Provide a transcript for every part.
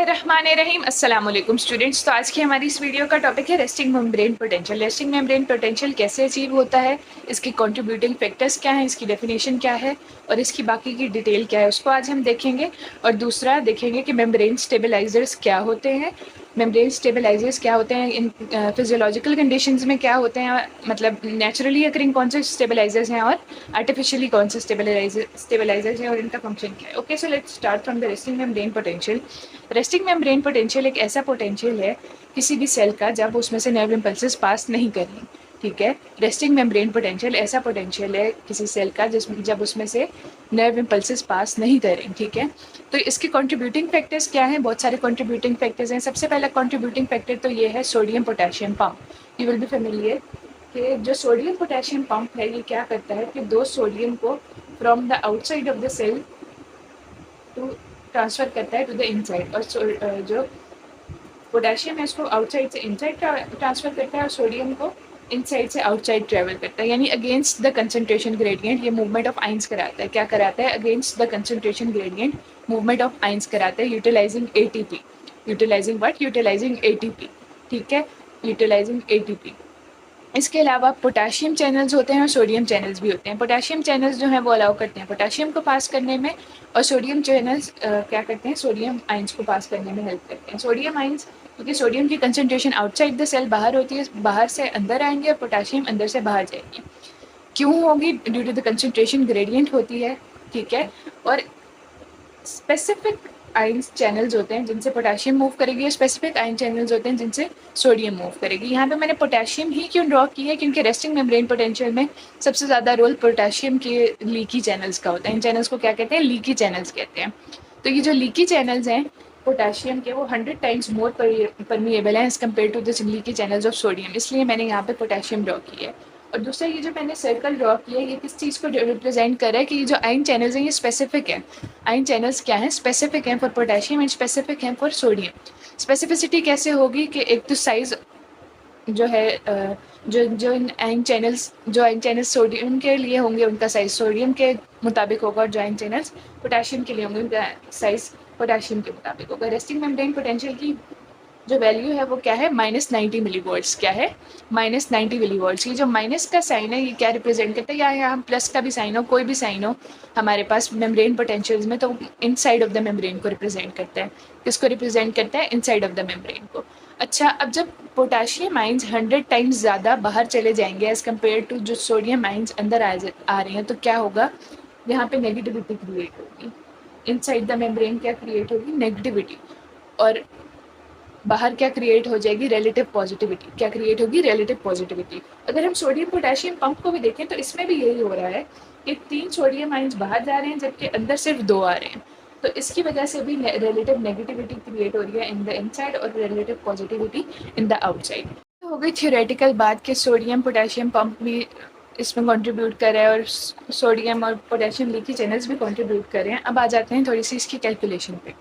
बिस्मिल्लाहिर्रहमानिर्रहीम। अस्सलाम वालेकुम स्टूडेंट्स। तो आज की हमारी इस वीडियो का टॉपिक है resting membrane potential. Resting membrane potential कैसे अचीव होता है, इसकी कंट्रीब्यूटिंग फैक्टर्स क्या हैं, इसकी डेफिनेशन क्या है और इसकी बाकी की डिटेल क्या है, उसको आज हम देखेंगे। और दूसरा देखेंगे कि मेम्ब्रेन स्टेबलाइजर्स क्या होते हैं, मेम्ब्रेन स्टेबलाइजर्स क्या होते हैं, इन फिजियोलॉजिकल कंडीशंस में क्या होते हैं, मतलब नेचुरली अकरिंग कौन से स्टेबलाइजर्स हैं और आर्टिफिशियली कौन से स्टेबलाइजर्स हैं और इनका फंक्शन क्या है। Okay, so let's start from the resting membrane potential. Resting membrane potential एक ऐसा पोटेंशियल है किसी भी सेल का जब उसमें से नर्व इम्पल्सेस पास नहीं कर रही। ठीक है, रेस्टिंग मेम्ब्रेन पोटेंशियल ऐसा पोटेंशियल है किसी सेल का जिसमें जब उसमें से नर्व इम्पल्सेस पास नहीं कर रही। ठीक है, तो इसके कंट्रीब्यूटिंग फैक्टर्स क्या हैं? बहुत सारे कंट्रीब्यूटिंग फैक्टर्स हैं। सबसे पहला कंट्रीब्यूटिंग फैक्टर तो ये है sodium potassium pump. You will be familiar कि जो सोडियम पोटेशियम पंप है ये क्या करता है कि दो सोडियम को from the outside of the cell to transfer करता है टू द इनसाइड, और जो पोटेशियम है उसको आउटसाइड से इनसाइड ट्रांसफ़र करता है और सोडियम को इनसाइड से आउटसाइड ट्रेवल करता है, यानी अगेंस्ट द कंसंट्रेशन ग्रेडियंट। ये मूवमेंट ऑफ आइंस कराता है। क्या कराता है? Against the concentration gradient movement of ions कराता है, utilizing ATP. Utilizing what? Utilizing ATP. ठीक है, यूटिलाइजिंग एटीपी। इसके अलावा पोटेशियम चैनल्स होते हैं और सोडियम चैनल्स भी होते हैं। पोटेशियम चैनल्स जो हैं वो अलाउ करते हैं पोटेशियम को पास करने में, और सोडियम चैनल्स क्या करते हैं? सोडियम आइंस को पास करने में हेल्प करते हैं। सोडियम आइंस, क्योंकि सोडियम की कंसंट्रेशन आउटसाइड द सेल बाहर होती है, बाहर से अंदर आएंगे और पोटेशियम अंदर से बाहर जाएंगे। क्यों होगी? Due to the concentration gradient होती है। ठीक है, और स्पेसिफिक आयंस चैनल्स होते हैं जिनसे पोटेशियम मूव करेगी, स्पेसिफिक आयन चैनल्स होते हैं जिनसे सोडियम मूव करेगी। यहाँ पे मैंने पोटेशियम ही क्यों ड्रॉ की है? क्योंकि रेस्टिंग मेम्ब्रेन पोटेंशियल में सबसे ज़्यादा रोल पोटेशियम के लीकी चैनल्स का होता है। इन चैनल्स को क्या कहते हैं? लीकी चैनल्स कहते हैं। तो ये जो लीकी चैनल्स हैं पोटेशियम के, वो 100 टाइम्स मोर परमिएबल हैं as compared to this leaky channels of sodium, इसलिए मैंने यहाँ पे पोटेशियम ड्रॉ की है। और दूसरा ये जो मैंने सर्कल ड्रॉ किया है ये किस चीज़ को रिप्रेजेंट कर रहा है कि ये जो आयन चैनल्स हैं ये स्पेसिफिक है। आयन चैनल्स क्या हैं? स्पेसिफिक हैं फॉर पोटेशियम एंड स्पेसिफिक हैं फॉर सोडियम। स्पेसिफिसिटी कैसे होगी कि एक तो साइज़ जो है जो आयन चैनल्स सोडियम के लिए होंगे उनका साइज़ सोडियम के मुताबिक होगा, और जो आयन चैनल्स पोटेशियम के लिए होंगे उनका साइज़ पोटेशियम के मुताबिक होगा। रेस्टिंग मेम्ब्रेन पोटेंशियल की जो वैल्यू है वो क्या है? -90 मिलीवोल्ट्स। क्या है? -90 मिलीवोल्ट्स। ये जो माइनस का साइन है ये क्या रिप्रेजेंट करता है? या यहाँ प्लस का भी साइन हो, कोई भी साइन हो हमारे पास मेम्ब्रेन पोटेंशियल्स में, तो इनसाइड ऑफ द मेम्ब्रेन को रिप्रेजेंट करता है। किसको रिप्रेजेंट करता है? इनसाइड ऑफ द मेम्ब्रेन को। अच्छा, अब जब पोटेशियम आइंस 100 टाइम्स ज़्यादा बाहर चले जाएंगे एज़ कम्पेयर टू जो सोडियम आइंस अंदर आ रहे हैं, तो क्या होगा? यहाँ पे नेगेटिविटी क्रिएट होगी। इनसाइड द मेम्ब्रेन क्या क्रिएट होगी? नेगेटिविटी। और बाहर क्या क्रिएट हो जाएगी? Relative positivity. क्या क्रिएट होगी? Relative positivity. अगर हम सोडियम पोटेशियम पंप को भी देखें तो इसमें भी यही हो रहा है कि 3 सोडियम आइंस बाहर जा रहे हैं जबकि अंदर सिर्फ 2 आ रहे हैं, तो इसकी वजह से भी रिलेटिव नेगेटिविटी क्रिएट हो रही है इन द इनसाइड और relative positivity in the outside. तो हो गई थियोरेटिकल बात कि सोडियम पोटेशियम पंप भी इसमें कंट्रीब्यूट कर रहा है और सोडियम और पोटेशियम लीकी चैनल्स भी कंट्रीब्यूट कर रहे हैं। अब आ जाते हैं थोड़ी सी इसकी कैलकुलेशन पे।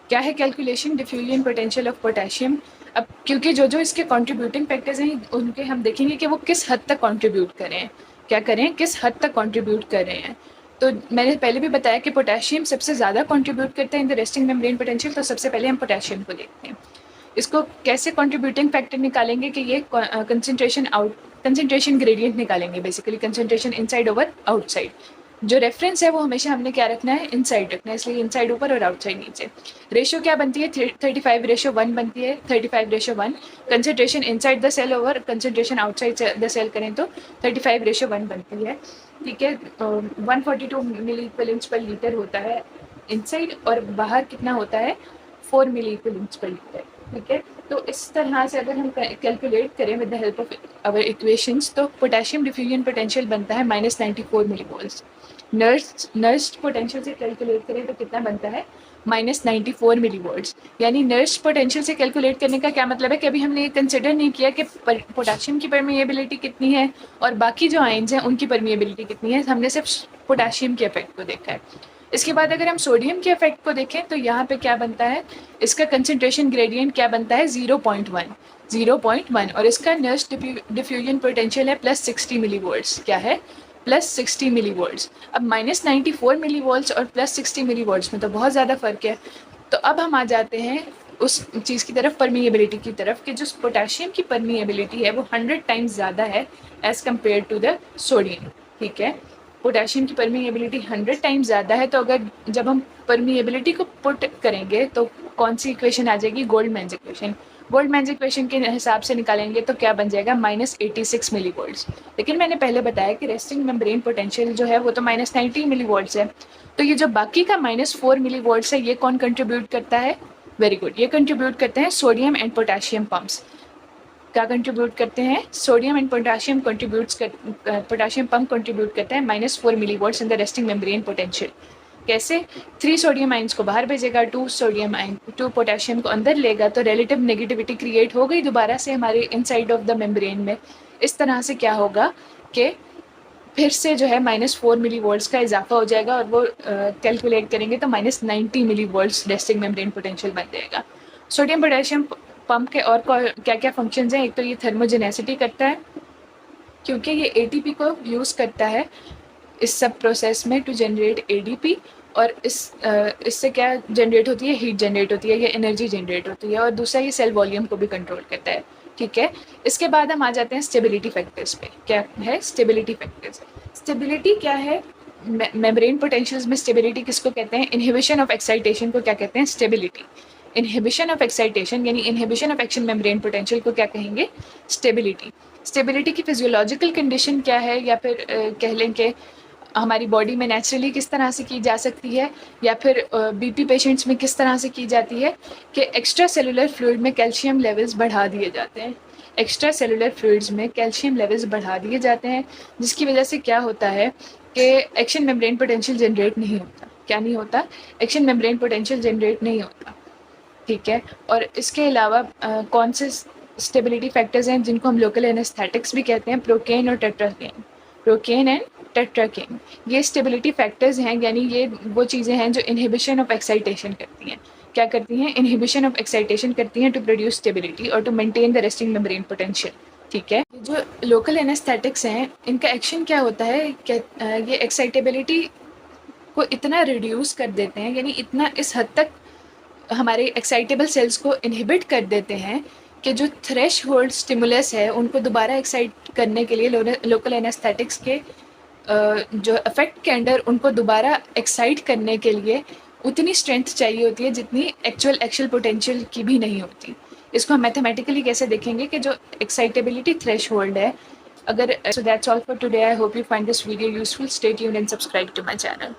क्या है calculation? Diffusion potential of potassium. अब क्योंकि जो इसके कंट्रीब्यूटिंग फैक्टर्स हैं उनके हम देखेंगे कि वो किस हद तक कंट्रीब्यूट करें, क्या करें, किस हद तक कंट्रीब्यूट कर रहे हैं। तो मैंने पहले भी बताया कि पोटेशियम सबसे ज़्यादा कंट्रीब्यूट करता है इन द रेस्टिंग मेम्ब्रेन पोटेंशियल। तो सबसे पहले हम पोटेशियम को देखते हैं। इसको कैसे कंट्रीब्यूटिंग फैक्टर निकालेंगे कि ये कंसंट्रेशन ग्रेडियंट निकालेंगे, basically concentration inside over outside. जो रेफरेंस है वो हमेशा हमने क्या रखना है? इनसाइड रखना है, इसलिए इनसाइड ऊपर और आउटसाइड नीचे। रेशो क्या बनती है? 35:1 बनती है। 35:1 concentration inside the cell over concentration outside the cell करें तो 35:1 बनती है। ठीक है, 142 मिली इक्विवेलेंट्स पर लीटर होता है इनसाइड, और बाहर कितना होता है? 4 मिली इक्विवेलेंट्स पर लीटर। ठीक है, तो इस तरह से अगर हम कैलकुलेट करें with the help of our equations तो पोटेशियम डिफ्यूजन पोटेंशियल बनता है -94 मिलीवोल्ट्स। नर्स्ड पोटेंशियल से कैलकुलेट करें तो कितना बनता है? -94 मिलीवोल्ट्स। यानी नर्स्ड पोटेंशियल से कैलकुलेट करने का क्या मतलब है कि अभी हमने ये कंसिडर नहीं किया कि पोटेशियम की परमिएबिलिटी कितनी है और बाकी जो आयंस हैं उनकी परमिएबिलिटी कितनी है, हमने सिर्फ पोटेशियम के इफेक्ट को देखा है। इसके बाद अगर हम सोडियम के इफेक्ट को देखें तो यहाँ पे क्या बनता है? इसका कंसंट्रेशन ग्रेडियंट क्या बनता है? 0.1 और इसका नर्स्ड डिफ्यूजन पोटेंशियल है +60 मिलीवोल्ट्स। क्या है? +60 मिलीवोल्ट्स। अब -94 मिलीवोल्ट्स और +60 मिलीवोल्ट्स में तो बहुत ज़्यादा फ़र्क है। तो अब हम आ जाते हैं उस चीज़ की तरफ, परमिएबिलिटी की तरफ, कि जो पोटेशियम की परमिएबिलिटी है वो 100 टाइम्स ज़्यादा है as compared to the sodium. ठीक है, पोटेशियम की परमिएबिलिटी 100 टाइम्स ज़्यादा है, तो अगर जब हम परमिएबिलिटी को पुट करेंगे तो कौन सी इक्वेशन आ जाएगी? गोल्डमैन्स इक्वेशन। गोल्डमैन्स इक्वेशन के हिसाब से निकालेंगे तो क्या बन जाएगा? -86 मिली वोल्ट्स। लेकिन मैंने पहले बताया कि रेस्टिंग मेम्ब्रेन पोटेंशियल जो है वो तो -90 मिली वोल्ट्स है। तो ये जो बाकी का -4 मिली वोल्ट्स है, ये कौन कंट्रीब्यूट करता है? वेरी गुड, ये कंट्रीब्यूट करते हैं सोडियम एंड पोटेशियम पंप्स। क्या कंट्रीब्यूट करते हैं? Sodium and potassium potassium pump contribute करते हैं -4 milli volts in the resting membrane potential. कैसे? 3 सोडियम आइंस को बाहर भेजेगा, 2 पोटेशियम को अंदर लेगा, तो रिलेटिव नेगेटिविटी क्रिएट हो गई दोबारा से हमारे इनसाइड ऑफ द मेम्ब्रेन में। इस तरह से क्या होगा कि फिर से जो है -4 मिली वोल्ट्स का इजाफा हो जाएगा, और वो कैलकुलेट करेंगे तो -90 मिली वोल्ट्स रेस्टिंग मेम्ब्रेन पोटेंशियल बन जाएगा। सोडियम पोटेशियम पंप के और क्या क्या फंक्शंस हैं? एक तो ये थर्मोजेनेसिटी करता है, क्योंकि ये एटीपी को यूज़ करता है इस सब प्रोसेस में टू जनरेट एडीपी, और इससे क्या जनरेट होती है? हीट जनरेट होती है या एनर्जी जनरेट होती है। और दूसरा ये सेल वॉल्यूम को भी कंट्रोल करता है। ठीक है, इसके बाद हम आ जाते हैं स्टेबिलिटी फैक्टर्स पे। क्या है स्टेबिलिटी फैक्टर्स? स्टेबिलिटी क्या है? मेम्ब्रेन पोटेंशियल्स में स्टेबिलिटी किसको कहते हैं? इनहिबिशन ऑफ एक्साइटेशन को क्या कहते हैं? स्टेबिलिटी। इनहिबिशन ऑफ एक्साइटेशन यानी inhibition of action membrane potential को क्या कहेंगे? स्टेबिलिटी। स्टेबिलिटी की फिजियोलॉजिकल कंडीशन क्या है, या फिर कह लें कि हमारी बॉडी में नेचुरली किस तरह से की जा सकती है, या फिर बीपी पेशेंट्स में किस तरह से की जाती है कि एक्स्ट्रा सेलुलर फ्लूइड में कैल्शियम लेवल्स बढ़ा दिए जाते हैं। एक्स्ट्रा सेलुलर फ्लूइड्स में कैल्शियम लेवल्स बढ़ा दिए जाते हैं, जिसकी वजह से क्या होता है कि एक्शन मेम्ब्रेन पोटेंशियल जनरेट नहीं होता। क्या नहीं होता? एक्शन मेम्ब्रेन पोटेंशियल जनरेट नहीं होता। ठीक है, और इसके अलावा कौन से स्टेबिलिटी फैक्टर्स हैं जिनको हम लोकल एनेस्थेटिक्स भी कहते हैं? प्रोकेन और टेट्राकेन। प्रोकेन एंड टेट्राकेन, ये स्टेबिलिटी फैक्टर्स हैं, यानी ये वो चीज़ें हैं जो इनहिबिशन ऑफ एक्साइटेशन करती हैं। क्या करती हैं? इनहिबिशन ऑफ एक्साइटेशन करती हैं टू प्रोड्यूस स्टेबिलिटी और to maintain the resting membrane potential. ठीक है, जो लोकल एनेस्थेटिक्स हैं इनका एक्शन क्या होता है? ये एक्साइटेबिलिटी को इतना रिड्यूस कर देते हैं, यानी इतना इस हद तक हमारे एक्साइटेबल सेल्स को इनहिबिट कर देते हैं कि जो थ्रेश होल्ड स्टिमुलस है उनको दोबारा एक्साइट करने के लिए लोकल एनेस्थेटिक्स के जो इफेक्ट के अंडर उनको दोबारा एक्साइट करने के लिए उतनी स्ट्रेंथ चाहिए होती है जितनी एक्चुअल पोटेंशियल की भी नहीं होती। इसको हम मैथमेटिकली कैसे देखेंगे कि जो एक्साइटेबिलिटी थ्रेश होल्ड है, अगर so that's all for today. I hope you find this video useful. Stay tuned and subscribe to my channel.